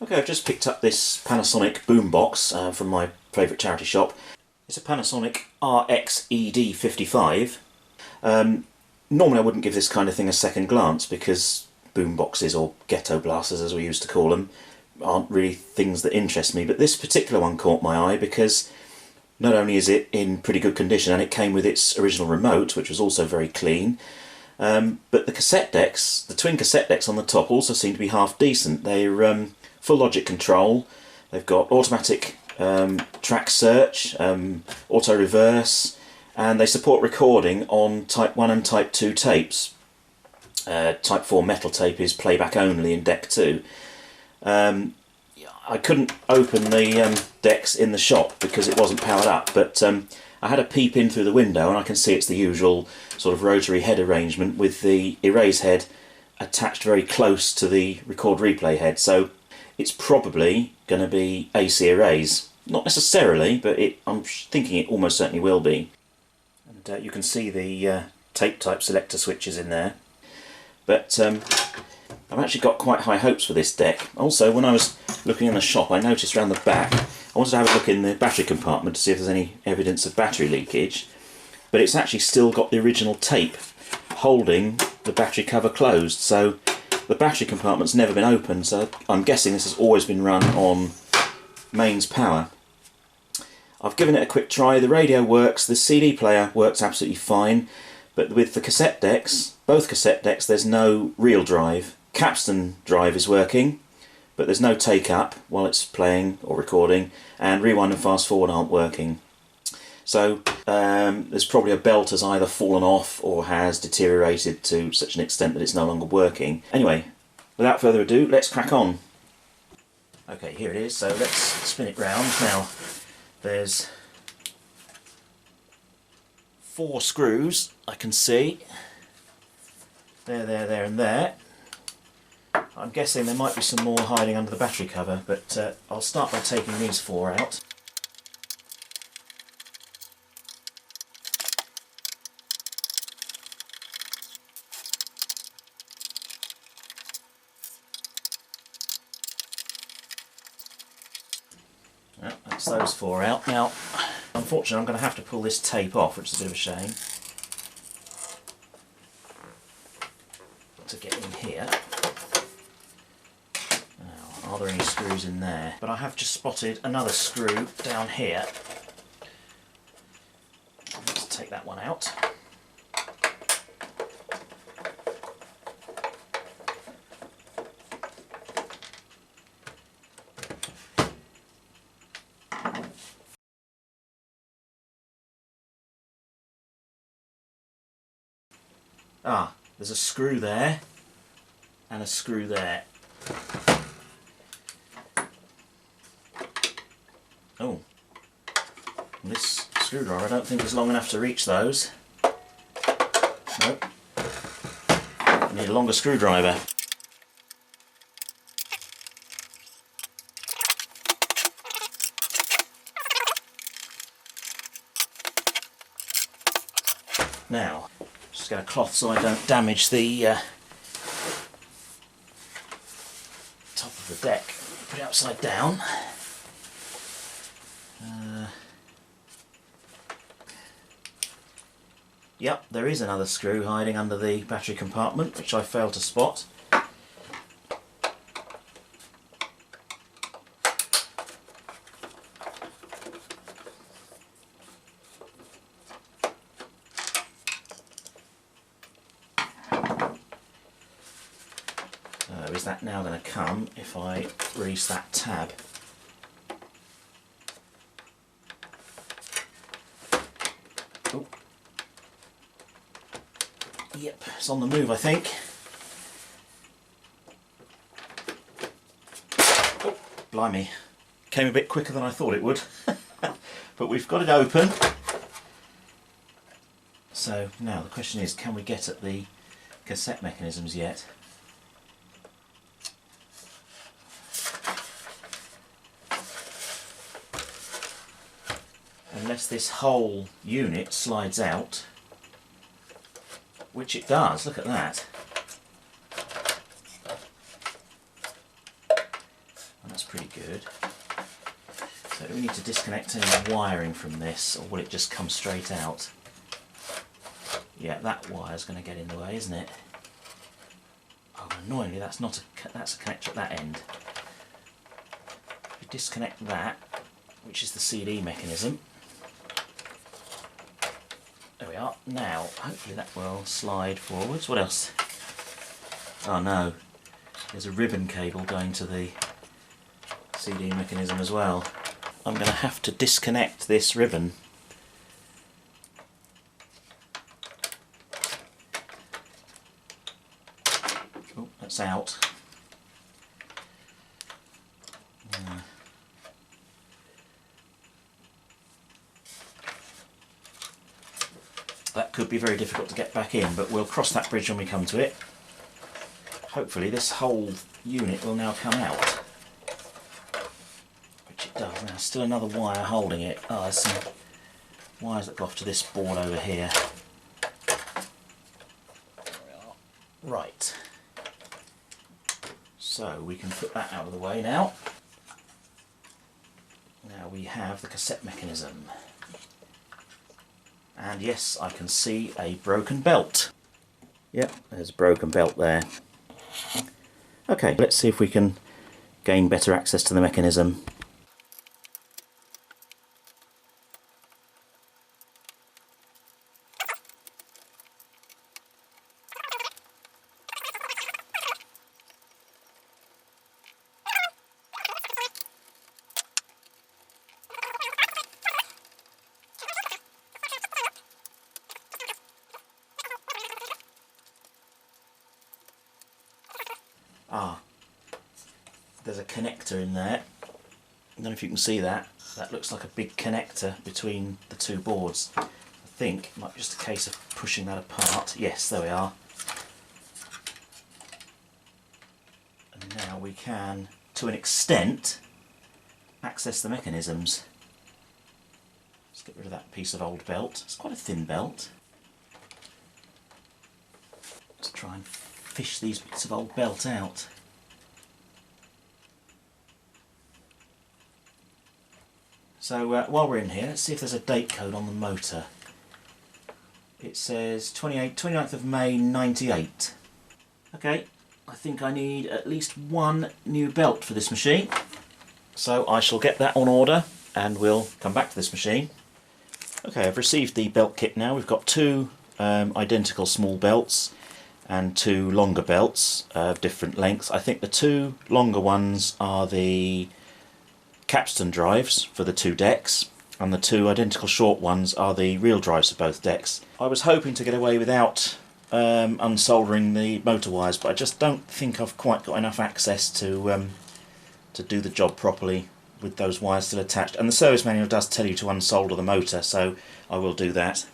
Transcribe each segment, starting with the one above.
Okay, I've just picked up this Panasonic Boombox from my favourite charity shop. It's a Panasonic RX-ED55. Normally I wouldn't give this kind of thing a second glance because boomboxes, or ghetto blasters as we used to call them, aren't really things that interest me, but this particular one caught my eye because not only is it in pretty good condition, and it came with its original remote, which was also very clean, but the cassette decks, the twin cassette decks on the top, also seem to be half decent. They're full logic control, they've got automatic track search, auto reverse, and they support recording on Type 1 and Type 2 tapes. Type 4 metal tape is playback only in Deck 2. I couldn't open the decks in the shop because it wasn't powered up, but I had a peep in through the window and I can see it's the usual sort of rotary head arrangement with the erase head attached very close to the record replay head, so it's probably going to be AC erase. Not necessarily, but I'm thinking it almost certainly will be. And you can see the tape type selector switches in there. But I've actually got quite high hopes for this deck. Also, when I was looking in the shop, I noticed around the back, I wanted to have a look in the battery compartment to see if there's any evidence of battery leakage, but it's actually still got the original tape holding the battery cover closed, so the battery compartment's never been opened, so I'm guessing this has always been run on mains power. I've given it a quick try. The radio works, the CD player works absolutely fine, but with the cassette decks, both cassette decks, there's no real drive. Capstan drive is working, but there's no take up while it's playing or recording, and rewind and fast forward aren't working. So there's probably a belt has either fallen off or has deteriorated to such an extent that it's no longer working. Anyway, without further ado, let's crack on. Okay, here it is, so let's spin it round. Now, there's 4 screws I can see. There and there. I'm guessing there might be some more hiding under the battery cover, but I'll start by taking these 4 out. Well, that's those 4 out. Now, unfortunately I'm going to have to pull this tape off, which is a bit of a shame, to get in here. Now, are there any screws in there? But I have just spotted another screw down here. Let's take that one out. Ah, there's a screw there and a screw there. Oh, and this screwdriver I don't think is long enough to reach those. Nope. I need a longer screwdriver. Now, just get a cloth so I don't damage the top of the deck. Put it upside down. Yep, there is another screw hiding under the battery compartment, which I failed to spot. Is that now going to come if I release that tab? Oh. Yep, it's on the move, I think. Oh, blimey. Came a bit quicker than I thought it would. But we've got it open. So now the question is, can we get at the cassette mechanisms yet? Unless this whole unit slides out, which it does, look at that. And that's pretty good. So do we need to disconnect any wiring from this, or will it just come straight out? Yeah, that wire's going to get in the way, isn't it? Oh, annoyingly, that's not that's a connector at that end. If we disconnect that, which is the CD mechanism. There we are. Now, hopefully that will slide forwards. What else? Oh no, there's a ribbon cable going to the CD mechanism as well. I'm going to have to disconnect this ribbon. Oh, that's out. That could be very difficult to get back in, but we'll cross that bridge when we come to it. Hopefully this whole unit will now come out. Which it does. Now still another wire holding it. Oh, there's some wires that go off to this board over here. There we are. Right. So we can put that out of the way now. Now we have the cassette mechanism. And yes, I can see a broken belt. Yep, there's a broken belt there. Okay, let's see if we can gain better access to the mechanism. Ah, there's a connector in there. I don't know if you can see that. That looks like a big connector between the two boards. I think it might be just a case of pushing that apart. Yes, there we are. And now we can, to an extent, access the mechanisms. Let's get rid of that piece of old belt. It's quite a thin belt. Let's try and fish these bits of old belt out. So while we're in here, let's see if there's a date code on the motor. It says 29th of May 98. Okay, I think I need at least one new belt for this machine. So I shall get that on order and we'll come back to this machine. Okay, I've received the belt kit now. We've got two identical small belts and two longer belts of different lengths. I think the two longer ones are the capstan drives for the two decks, and the two identical short ones are the real drives for both decks. I was hoping to get away without unsoldering the motor wires, but I just don't think I've quite got enough access to do the job properly with those wires still attached. And the service manual does tell you to unsolder the motor, so I will do that.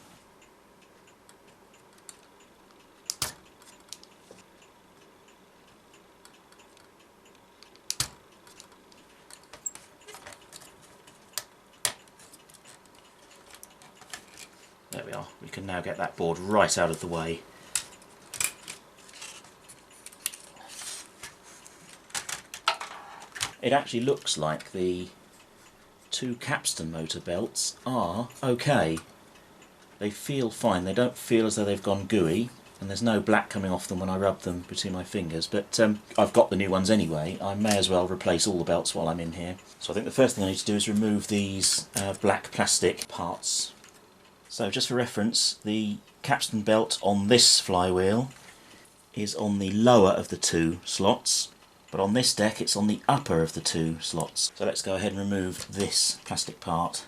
There we are, we can now get that board right out of the way. It actually looks like the two capstan motor belts are okay. They feel fine, they don't feel as though they've gone gooey, and there's no black coming off them when I rub them between my fingers, but I've got the new ones anyway. I may as well replace all the belts while I'm in here. So I think the first thing I need to do is remove these black plastic parts. So just for reference, the capstan belt on this flywheel is on the lower of the two slots, but on this deck it's on the upper of the two slots. So let's go ahead and remove this plastic part.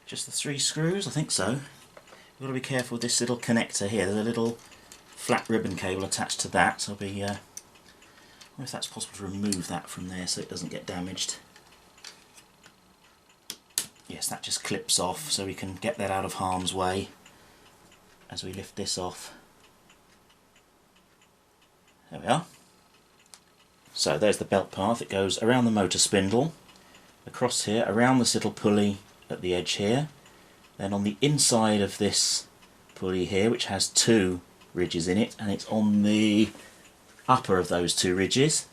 Just the 3 screws? I think so. You've got to be careful with this little connector here. There's a little flat ribbon cable attached to that, so I'll be I wonder if that's possible to remove that from there so it doesn't get damaged. Yes, that just clips off, so we can get that out of harm's way as we lift this off. There we are. So there's the belt path. It goes around the motor spindle, across here, around this little pulley at the edge here. Then on the inside of this pulley here, which has 2 ridges in it, and it's on the upper of those 2 ridges.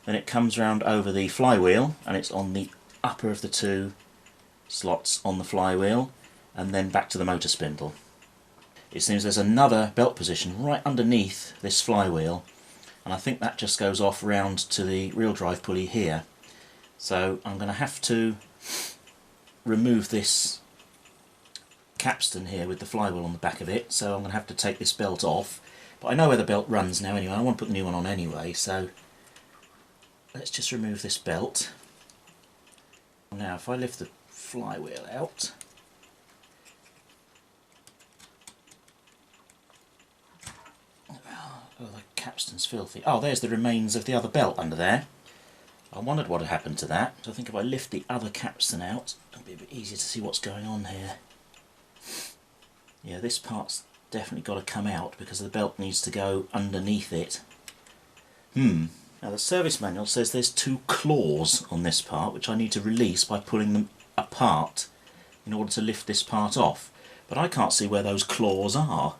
Then it comes round over the flywheel, and it's on the upper of the 2 slots on the flywheel, and then back to the motor spindle. It seems there's another belt position right underneath this flywheel, and I think that just goes off round to the rear drive pulley here. So I'm going to have to remove this capstan here with the flywheel on the back of it, so I'm going to have to take this belt off. But I know where the belt runs now anyway, I want to put the new one on anyway, so let's just remove this belt. Now if I lift the flywheel out, oh, the capstan's filthy. Oh, there's the remains of the other belt under there. I wondered what had happened to that. So I think if I lift the other capstan out, it'll be a bit easier to see what's going on here. Yeah, this part's definitely got to come out because the belt needs to go underneath it. Now the service manual says there's 2 claws on this part which I need to release by pulling them apart in order to lift this part off. But I can't see where those claws are.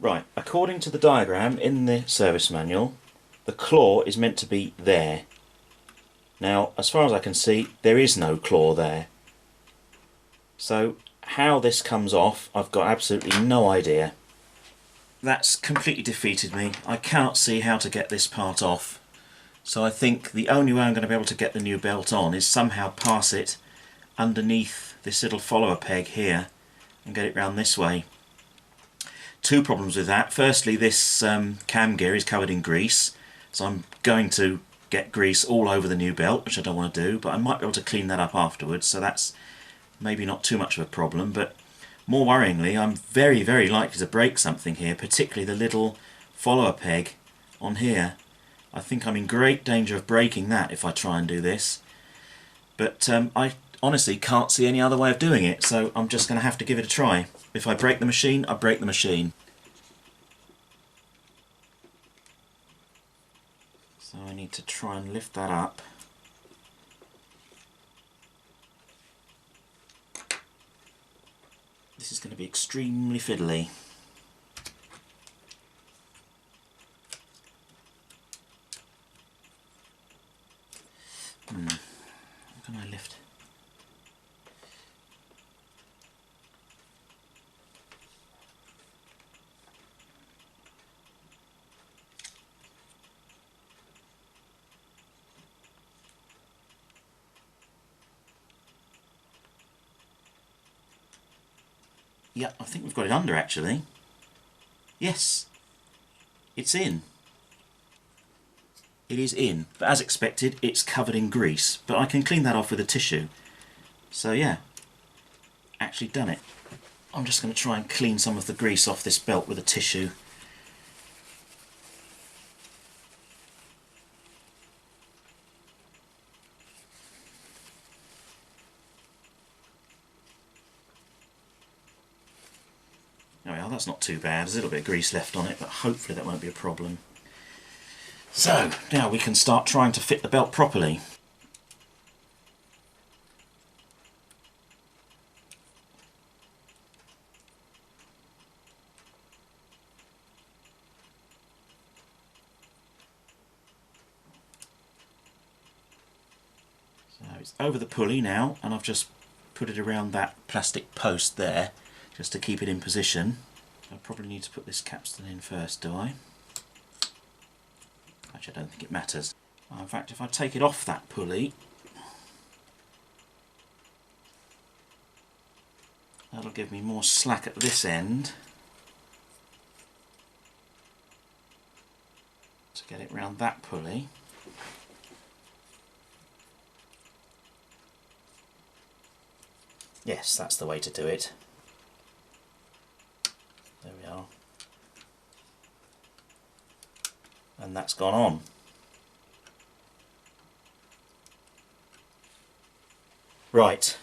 Right, according to the diagram in the service manual, the claw is meant to be there. Now, as far as I can see, there is no claw there. So, how this comes off, I've got absolutely no idea. That's completely defeated me. I cannot see how to get this part off. So I think the only way I'm going to be able to get the new belt on is somehow pass it underneath this little follower peg here and get it round this way. 2 problems with that. Firstly, this cam gear is covered in grease, so I'm going to get grease all over the new belt, which I don't want to do, but I might be able to clean that up afterwards, so that's maybe not too much of a problem. But more worryingly, I'm very, very likely to break something here, particularly the little follower peg on here. I think I'm in great danger of breaking that if I try and do this. But I honestly can't see any other way of doing it, so I'm just going to have to give it a try. If I break the machine, I break the machine. So I need to try and lift that up. This is going to be extremely fiddly. How can I lift? Yeah, I think we've got it under actually. Yes, it's in. It is in, but as expected, it's covered in grease. But I can clean that off with a tissue. So yeah, actually done it. I'm just going to try and clean some of the grease off this belt with a tissue. There we are, that's not too bad. There's a little bit of grease left on it, but hopefully that won't be a problem. So, now we can start trying to fit the belt properly. So it's over the pulley now, and I've just put it around that plastic post there, just to keep it in position. I probably need to put this capstan in first, do I? Actually, I don't think it matters. In fact, if I take it off that pulley, that'll give me more slack at this end to get it round that pulley. Yes, that's the way to do it. There we are. And that's gone on. Right.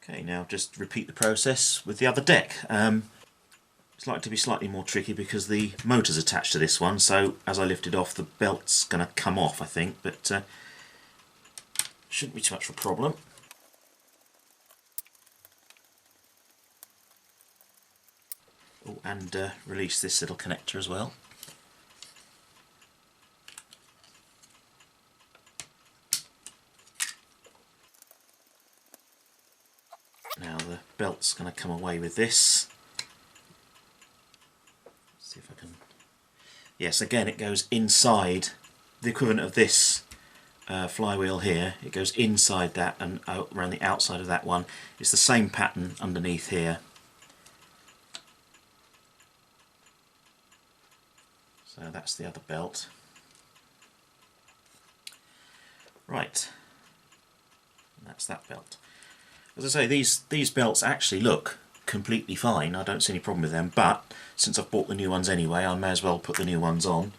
Okay, now just repeat the process with the other deck. It's likely to be slightly more tricky because the motor's attached to this one, so as I lift it off, the belt's going to come off, I think, but shouldn't be too much of a problem. Oh, and release this little connector as well. Now the belt's going to come away with this. Let's see if I can... Yes, again it goes inside, the equivalent of this flywheel here. It goes inside that and out around the outside of that one. It's the same pattern underneath here. So that's the other belt. Right, and that's that belt. As I say, these belts actually look completely fine. I don't see any problem with them, but since I've bought the new ones anyway, I may as well put the new ones on.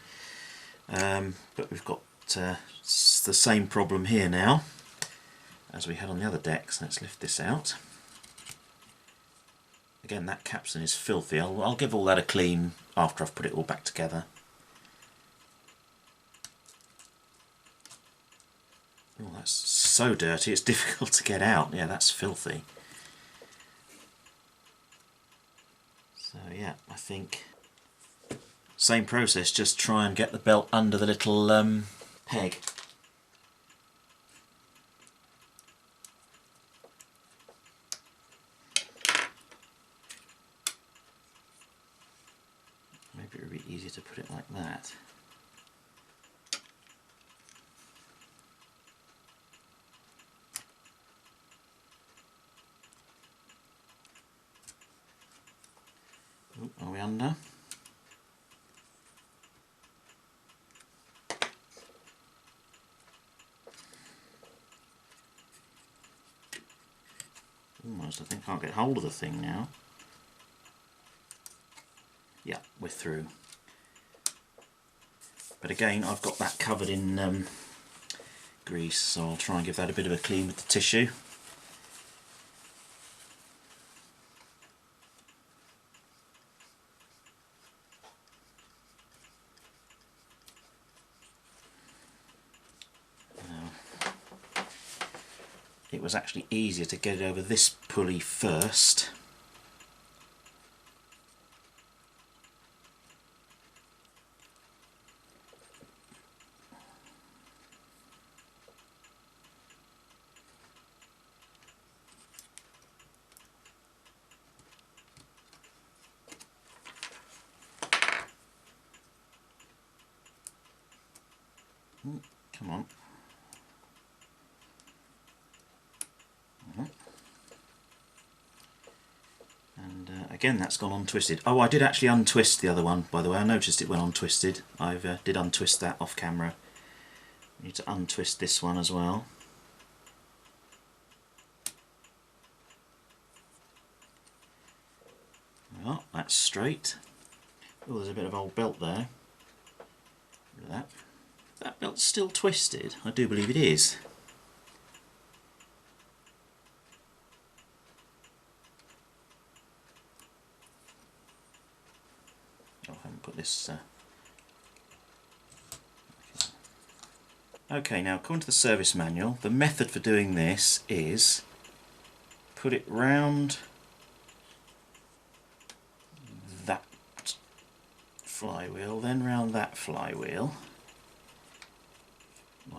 But we've got the same problem here now as we had on the other decks. Let's lift this out. Again, that capstan is filthy. I'll give all that a clean after I've put it all back together. Oh, that's so dirty, it's difficult to get out. Yeah, that's filthy. So yeah, I think same process, just try and get the belt under the little peg. Maybe it would be easier to put it like that. Ooh, are we under? Almost, I think I can't get hold of the thing now. Yeah, we're through. But again, I've got that covered in grease, so I'll try and give that a bit of a clean with the tissue. It was actually easier to get it over this pulley first. Ooh, come on. And again, that's gone untwisted. Oh, I did actually untwist the other one, by the way. I noticed it went untwisted. I did untwist that off camera. I need to untwist this one as well. Well, that's straight. Oh, there's a bit of old belt there. Look at that. That belt's still twisted. I do believe it is. Oh, I haven't put this... Okay, now according to the service manual, the method for doing this is put it round that flywheel, then round that flywheel,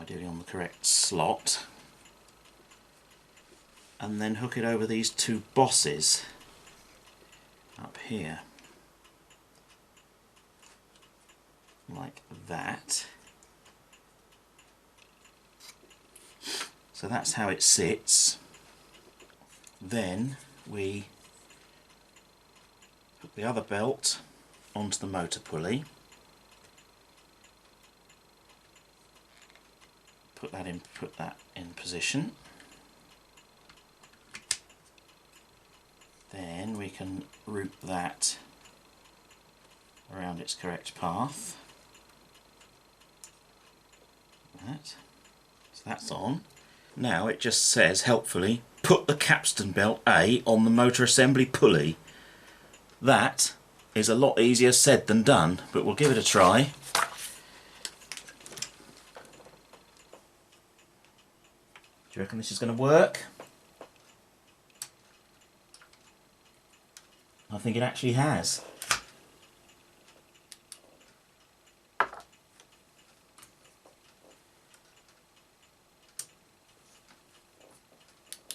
ideally on the correct slot, and then hook it over these two bosses up here, like that. So that's how it sits. Then we put the other belt onto the motor pulley, put that in position. Then we can route that around its correct path. Like that. So that's on. Now it just says, helpfully, put the capstan belt A on the motor assembly pulley. That is a lot easier said than done, but we'll give it a try. Do you reckon this is going to work? I think it actually has.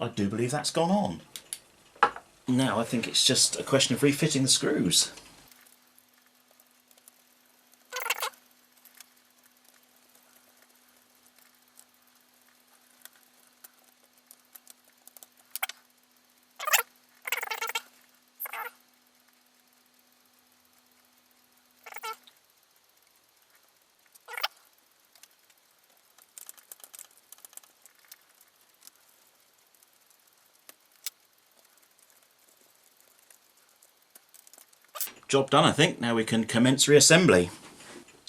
I do believe that's gone on. Now I think it's just a question of refitting the screws. Job done, I think. Now we can commence reassembly.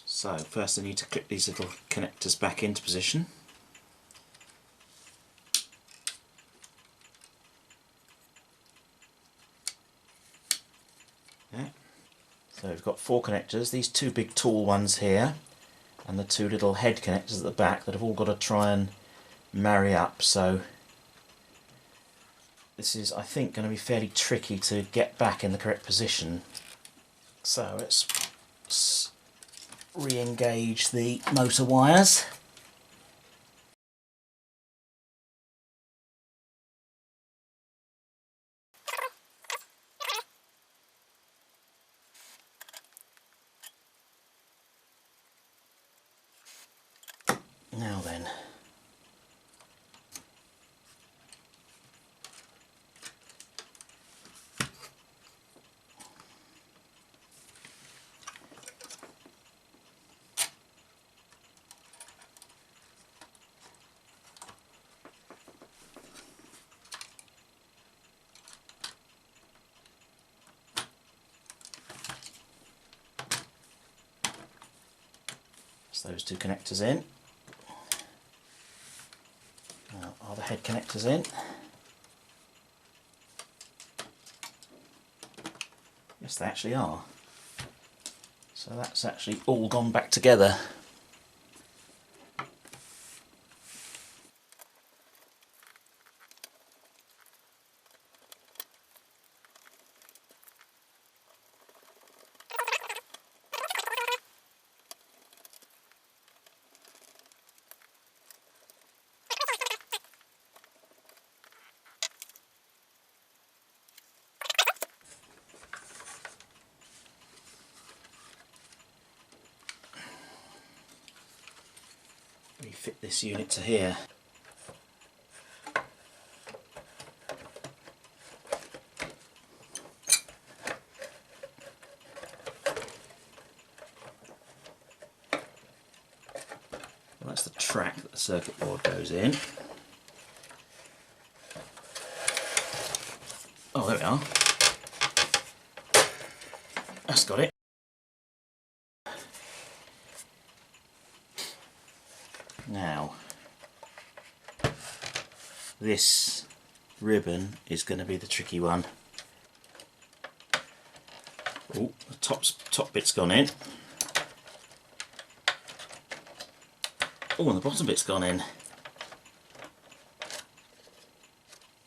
So first I need to clip these little connectors back into position. Yeah. So we've got 4 connectors, these 2 big tall ones here, and the 2 little head connectors at the back that have all got to try and marry up. So this is, I think, going to be fairly tricky to get back in the correct position. So let's re-engage the motor wires. Now then. Those 2 connectors in. Now, are the head connectors in? Yes, they actually are. So that's actually all gone back together. Refit this unit to here. Well, that's the track that the circuit board goes in. Oh, there we are. That's got it. Now, this ribbon is going to be the tricky one. Oh, the top bit's gone in. Oh, and the bottom bit's gone in.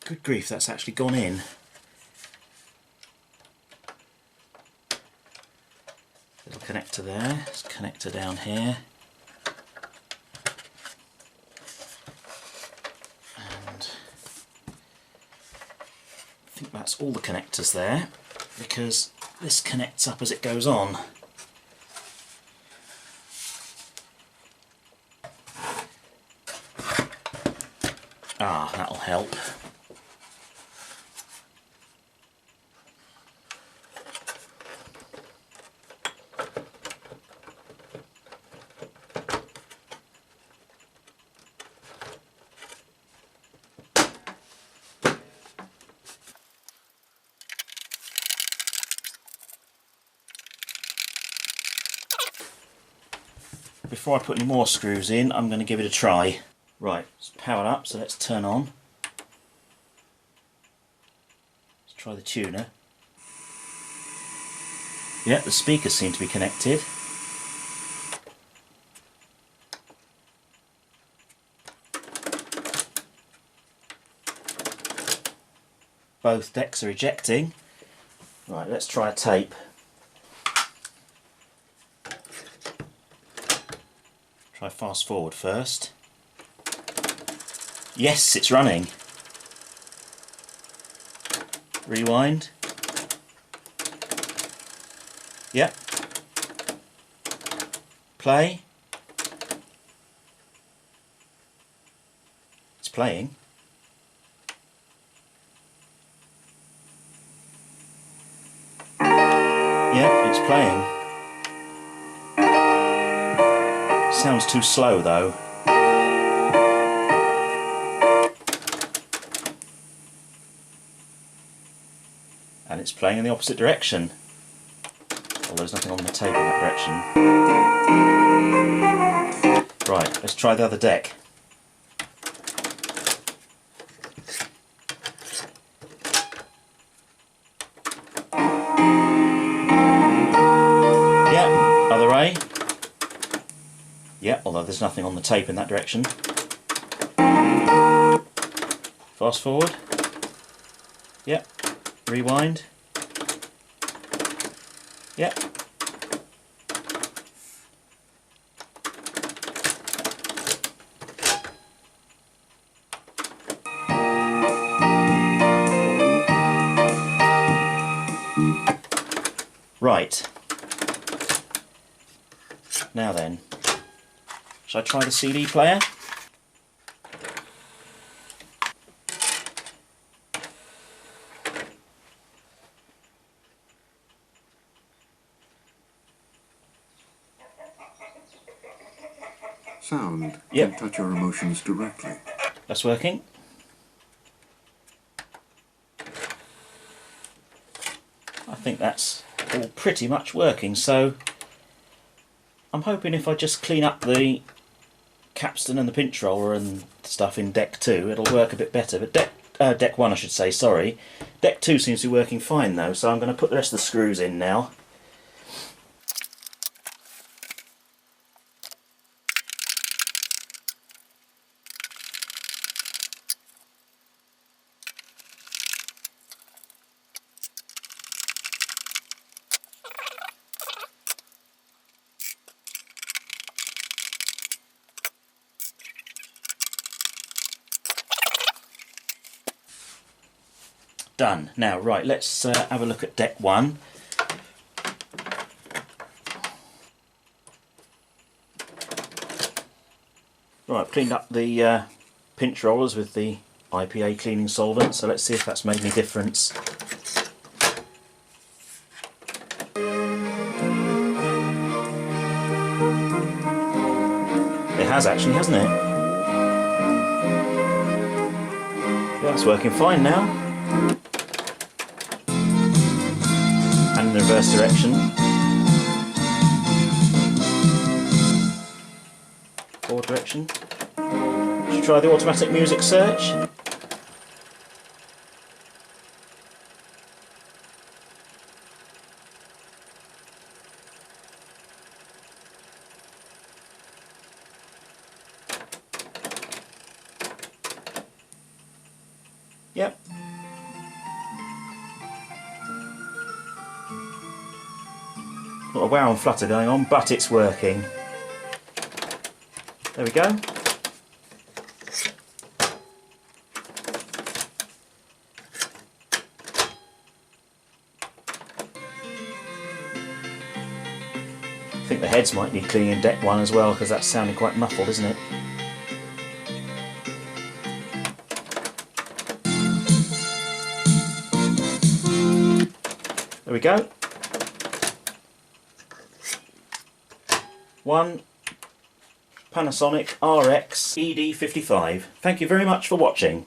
Good grief, that's actually gone in. Little connector there, there's a connector down here. And I think that's all the connectors there, because this connects up as it goes on. Ah, that'll help. Before I put any more screws in, I'm going to give it a try. Right, it's powered up, so let's turn on. Let's try the tuner. Yeah, the speakers seem to be connected. Both decks are ejecting. Right, let's try a tape. Try fast forward first. Yes, it's running. Rewind. Yep. Play. It's playing. Yep, it's playing. Sounds too slow though. And it's playing in the opposite direction. Although there's nothing on the tape in that direction. Right, let's try the other deck. Yep, other A. Yep, although there's nothing on the tape in that direction. Fast forward. Yep. Rewind. Yep. Right. Now then, shall I try the CD player? Sound Yep. can touch our emotions directly. That's working. I think that's all pretty much working, so I'm hoping if I just clean up the capstan and the pinch roller and stuff in deck 2 it'll work a bit better, but deck 1 I should say, sorry. Deck 2 seems to be working fine though, so I'm going to put the rest of the screws in now. Done. Now, right, let's have a look at deck 1. Right, I've cleaned up the pinch rollers with the IPA cleaning solvent, so let's see if that's made any difference. It has actually, hasn't it? Yeah, it's working fine now. And in the reverse direction. Forward direction. Should try the automatic music search. Yep. Got a wow and flutter going on, but it's working. There we go. I think the heads might need cleaning in deck 1 as well, because that's sounding quite muffled, isn't it? There we go. 1 Panasonic RX-ED55. Thank you very much for watching.